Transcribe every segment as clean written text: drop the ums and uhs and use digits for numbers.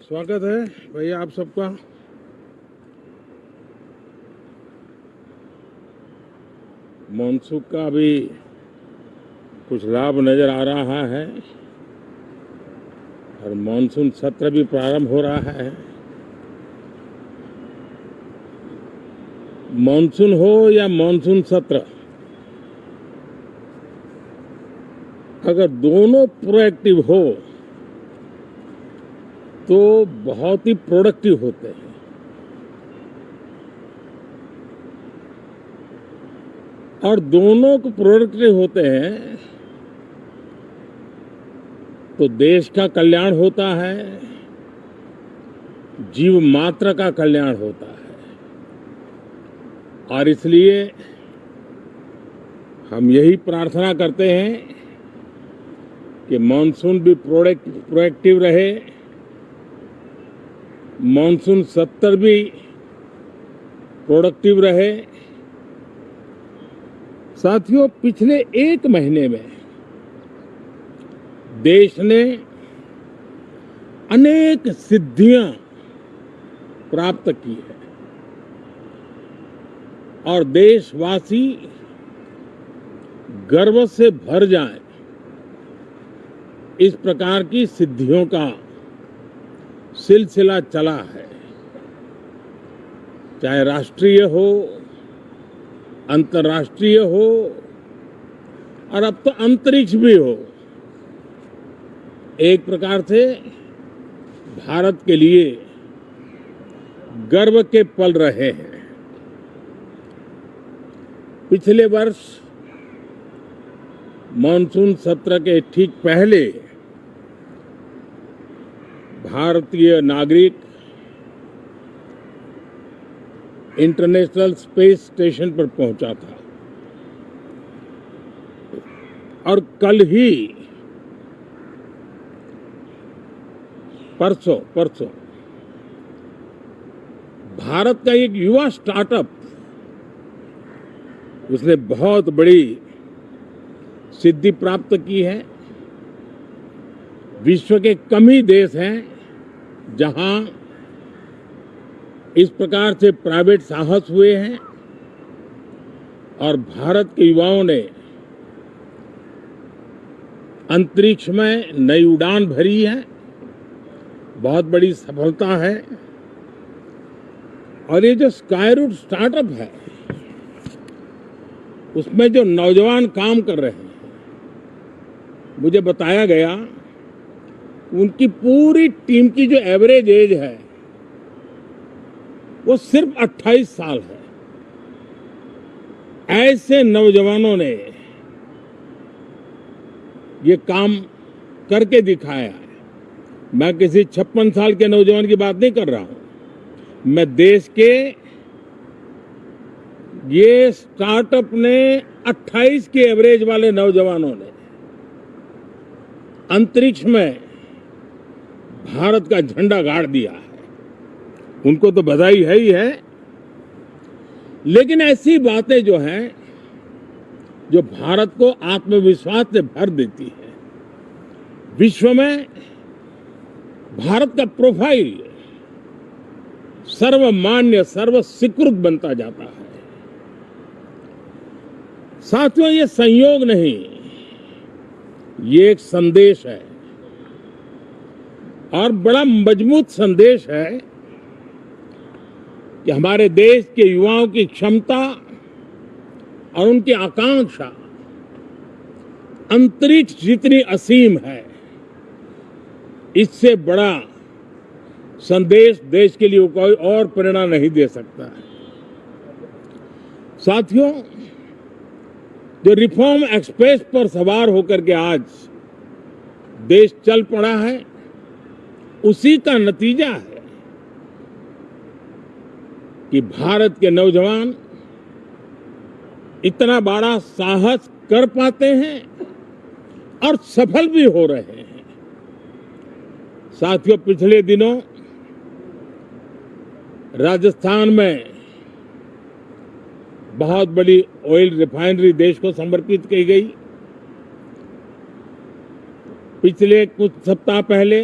स्वागत है भैया आप सबका। मानसून का भी कुछ लाभ नजर आ रहा है और मानसून सत्र भी प्रारंभ हो रहा है। मानसून हो या मानसून सत्र, अगर दोनों प्रोएक्टिव हो तो बहुत ही प्रोडक्टिव होते हैं। और दोनों को प्रोडक्टिव होते हैं तो देश का कल्याण होता है, जीव मात्र का कल्याण होता है। और इसलिए हम यही प्रार्थना करते हैं कि मानसून भी प्रोएक्टिव रहे, मानसून सत्र भी प्रोडक्टिव रहे। साथियों, पिछले एक महीने में देश ने अनेक सिद्धियां प्राप्त की है और देशवासी गर्व से भर जाएं, इस प्रकार की सिद्धियों का सिलसिला चला है। चाहे राष्ट्रीय हो, अंतर्राष्ट्रीय हो और अब तो अंतरिक्ष भी हो। एक प्रकार से भारत के लिए गर्व के पल रहे हैं। पिछले वर्ष मानसून सत्र के ठीक पहले भारतीय नागरिक इंटरनेशनल स्पेस स्टेशन पर पहुंचा था और कल ही परसों भारत का एक युवा स्टार्टअप, उसने बहुत बड़ी सिद्धि प्राप्त की है। विश्व के कम ही देश हैं जहां इस प्रकार से प्राइवेट साहस हुए हैं और भारत के युवाओं ने अंतरिक्ष में नई उड़ान भरी है। बहुत बड़ी सफलता है। और ये जो स्काईरूट स्टार्टअप है, उसमें जो नौजवान काम कर रहे हैं, मुझे बताया गया उनकी पूरी टीम की जो एवरेज एज है वो सिर्फ 28 साल है। ऐसे नौजवानों ने ये काम करके दिखाया है। मैं किसी 56 साल के नौजवान की बात नहीं कर रहा हूं। मैं देश के ये स्टार्टअप ने 28 के एवरेज वाले नौजवानों ने अंतरिक्ष में भारत का झंडा गाड़ दिया है। उनको तो बधाई है ही है, लेकिन ऐसी बातें जो हैं जो भारत को आत्मविश्वास से भर देती है। विश्व में भारत का प्रोफाइल सर्वमान्य, सर्वस्वीकृत बनता जाता है। साथियों, ये संयोग नहीं, ये एक संदेश है और बड़ा मजबूत संदेश है कि हमारे देश के युवाओं की क्षमता और उनकी आकांक्षा अंतरिक्ष जितनी असीम है, इससे बड़ा संदेश देश के लिए कोई और प्रेरणा नहीं दे सकता है। साथियों, जो रिफॉर्म एक्सप्रेस पर सवार होकर के आज देश चल पड़ा है, उसी का नतीजा है कि भारत के नौजवान इतना बड़ा साहस कर पाते हैं और सफल भी हो रहे हैं। साथियों, पिछले दिनों राजस्थान में बहुत बड़ी ऑयल रिफाइनरी देश को समर्पित की गई। पिछले कुछ सप्ताह पहले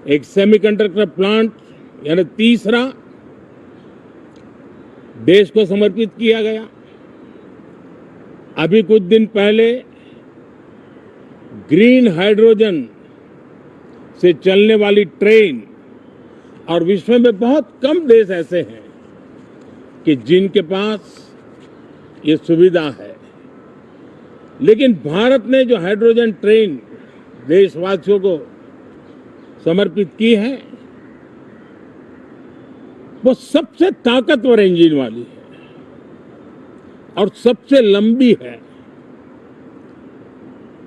एक सेमीकंडक्टर प्लांट यानी तीसरा देश को समर्पित किया गया। अभी कुछ दिन पहले ग्रीन हाइड्रोजन से चलने वाली ट्रेन, और विश्व में बहुत कम देश ऐसे हैं कि जिनके पास ये सुविधा है, लेकिन भारत ने जो हाइड्रोजन ट्रेन देशवासियों को समर्पित की है वो सबसे ताकतवर इंजन वाली है और सबसे लंबी है।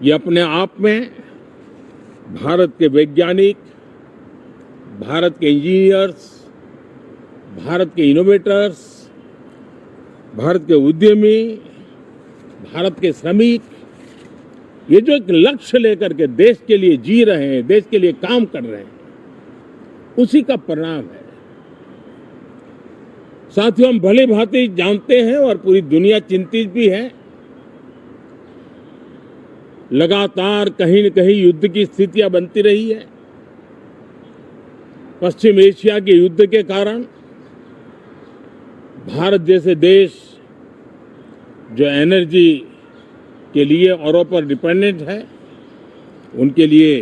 ये अपने आप में भारत के वैज्ञानिक, भारत के इंजीनियर्स, भारत के इनोवेटर्स, भारत के उद्यमी, भारत के श्रमिक, ये जो एक लक्ष्य लेकर के देश के लिए जी रहे हैं, देश के लिए काम कर रहे हैं, उसी का परिणाम है। साथियों, हम भली भांति जानते हैं और पूरी दुनिया चिंतित भी है, लगातार कहीं न कहीं युद्ध की स्थितियां बनती रही है। पश्चिम एशिया के युद्ध के कारण भारत जैसे देश जो एनर्जी के लिए औरों पर डिपेंडेंट है, उनके लिए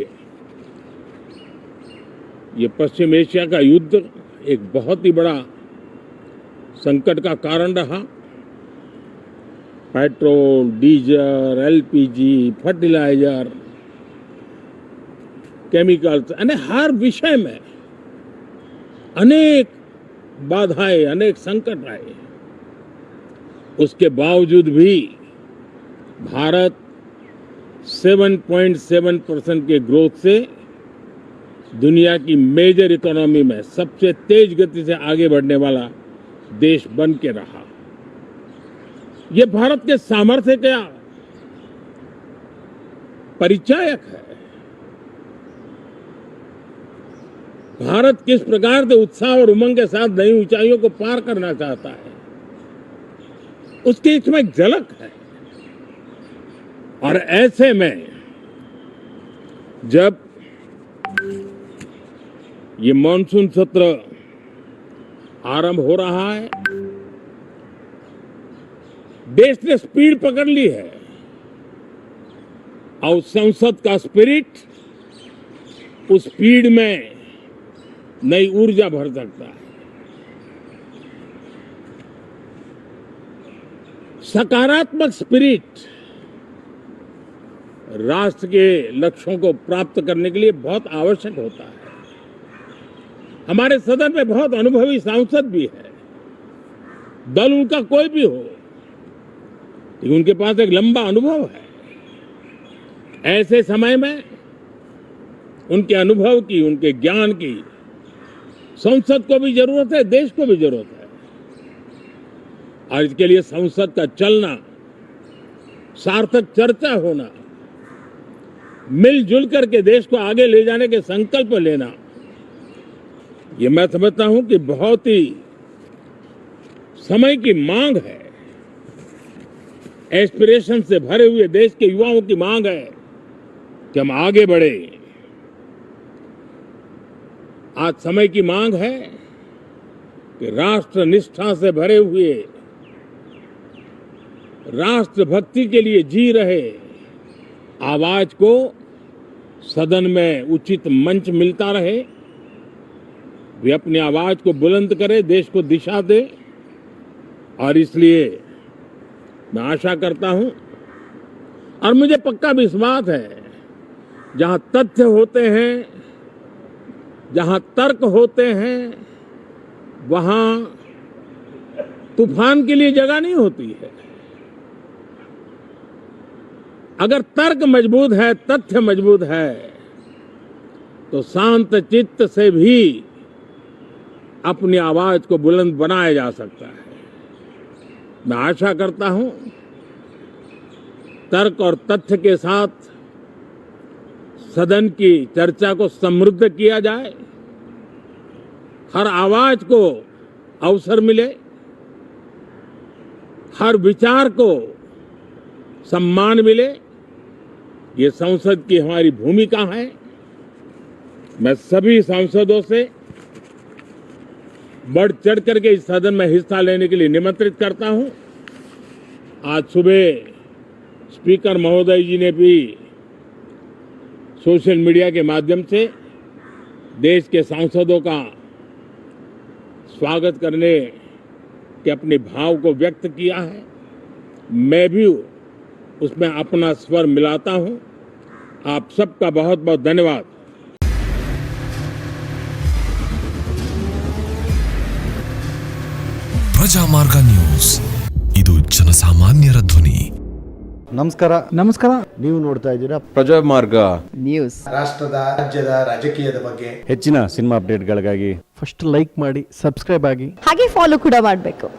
ये पश्चिम एशिया का युद्ध एक बहुत ही बड़ा संकट का कारण रहा। Petrol, diesel, LPG, fertilizer, chemicals, हर विषय में अनेक बाधाएं, अनेक संकट आए। उसके बावजूद भी भारत 7.7% के ग्रोथ से दुनिया की मेजर इकोनॉमी में सबसे तेज गति से आगे बढ़ने वाला देश बन के रहा। ये भारत के सामर्थ्य का परिचायक है। भारत किस प्रकार से उत्साह और उमंग के साथ नई ऊंचाइयों को पार करना चाहता है, उसकी इसमें एक झलक है। और ऐसे में जब ये मॉनसून सत्र आरंभ हो रहा है, देश ने स्पीड पकड़ ली है और संसद का स्पिरिट उस स्पीड में नई ऊर्जा भर सकता है। सकारात्मक स्पिरिट राष्ट्र के लक्ष्यों को प्राप्त करने के लिए बहुत आवश्यक होता है। हमारे सदन में बहुत अनुभवी सांसद भी है, दल उनका कोई भी हो, लेकिन उनके पास एक लंबा अनुभव है। ऐसे समय में उनके अनुभव की, उनके ज्ञान की संसद को भी जरूरत है, देश को भी जरूरत है। और इसके लिए संसद का चलना, सार्थक चर्चा होना, मिलजुल करके देश को आगे ले जाने के संकल्प लेना, ये मैं समझता हूं कि बहुत ही समय की मांग है। एस्पिरेशन से भरे हुए देश के युवाओं की मांग है कि हम आगे बढ़े। आज समय की मांग है कि राष्ट्र निष्ठा से भरे हुए, राष्ट्र भक्ति के लिए जी रहे आवाज को सदन में उचित मंच मिलता रहे, वे अपनी आवाज को बुलंद करे, देश को दिशा दे। और इसलिए मैं आशा करता हूं और मुझे पक्का विश्वास है, जहां तथ्य होते हैं, जहां तर्क होते हैं, वहां तूफान के लिए जगह नहीं होती है। अगर तर्क मजबूत है, तथ्य मजबूत है, तो शांत चित्त से भी अपनी आवाज को बुलंद बनाया जा सकता है। मैं आशा करता हूं तर्क और तथ्य के साथ सदन की चर्चा को समृद्ध किया जाए, हर आवाज को अवसर मिले, हर विचार को सम्मान मिले। ये संसद की हमारी भूमिका है मैं सभी सांसदों से बढ़ चढ़ करके इस सदन में हिस्सा लेने के लिए निमंत्रित करता हूं। आज सुबह स्पीकर महोदय जी ने भी सोशल मीडिया के माध्यम से देश के सांसदों का स्वागत करने के अपने भाव को व्यक्त किया है। मैं भी उसमें अपना स्वर मिलाता हूं। आप सबका बहुत बहुत धन्यवाद। ಪ್ರಜಾಮಾರ್ಗ ನ್ಯೂಸ್, ಇದು ಜನಸಾಮಾನ್ಯರ ಧ್ವನಿ. ನಮಸ್ಕಾರ. ನೀವು ನೋಡ್ತಾ ಇದ್ದೀರಾ ಪ್ರಜಾಮಾರ್ಗ ನ್ಯೂಸ್. ರಾಷ್ಟ್ರದ ರಾಜ್ಯದ ರಾಜಕೀಯದ ಬಗ್ಗೆ ಹೆಚ್ಚಿನ ಸಿನಿಮಾ ಅಪ್ಡೇಟ್ಗಳಿಗಾಗಿ ಫಸ್ಟ್ ಲೈಕ್ ಮಾಡಿ, ಸಬ್ಸ್ಕ್ರೈಬ್ ಆಗಿ, ಹಾಗೆ ಫಾಲೋ ಕೂಡ ಮಾಡಬೇಕು.